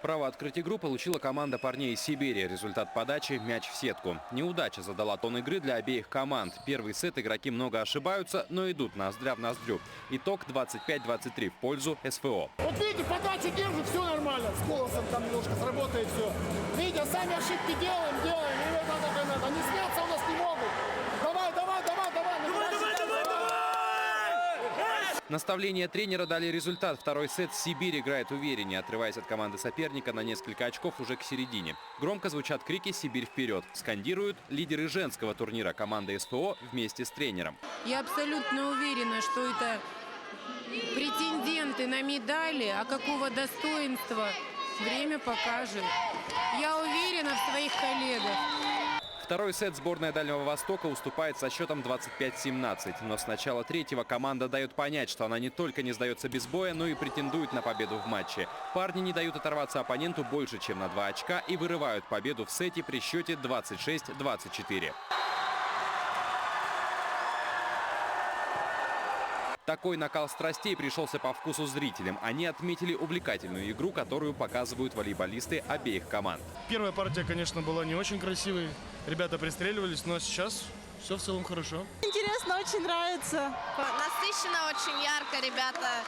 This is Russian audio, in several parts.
Право открыть игру получила команда парней из Сибири. Результат подачи – мяч в сетку. Неудача задала тон игры для обеих команд. Первый сет игроки много ошибаются, но идут ноздря в ноздрю. Итог 25-23 в пользу СФО. Вот видите, подачу держит, все нормально. С голосом там немножко сработает все. Видите, сами ошибки делаем. И это, они сняться у нас не могут. Давай. Наставления тренера дали результат. Второй сет Сибирь играет увереннее, отрываясь от команды соперника на несколько очков уже к середине. Громко звучат крики «Сибирь вперед!». Скандируют лидеры женского турнира команды СФО вместе с тренером. Я абсолютно уверена, что это претенденты на медали, а какого достоинства время покажет. Я уверена в своих коллегах. Второй сет сборная Дальнего Востока уступает со счетом 25-17. Но с начала третьего команда дает понять, что она не только не сдается без боя, но и претендует на победу в матче. Парни не дают оторваться оппоненту больше, чем на 2 очка и вырывают победу в сете при счете 26-24. Такой накал страстей пришелся по вкусу зрителям. Они отметили увлекательную игру, которую показывают волейболисты обеих команд. Первая партия, конечно, была не очень красивой. Ребята пристреливались, но сейчас все в целом хорошо. Интересно, очень нравится. Насыщенно, очень ярко, ребята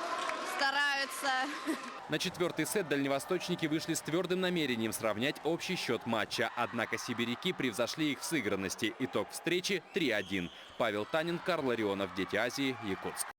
стараются. На четвертый сет дальневосточники вышли с твердым намерением сравнять общий счет матча. Однако сибиряки превзошли их в сыгранности. Итог встречи 3-1. Павел Танин, Карл Ларионов, Дети Азии, Якутск.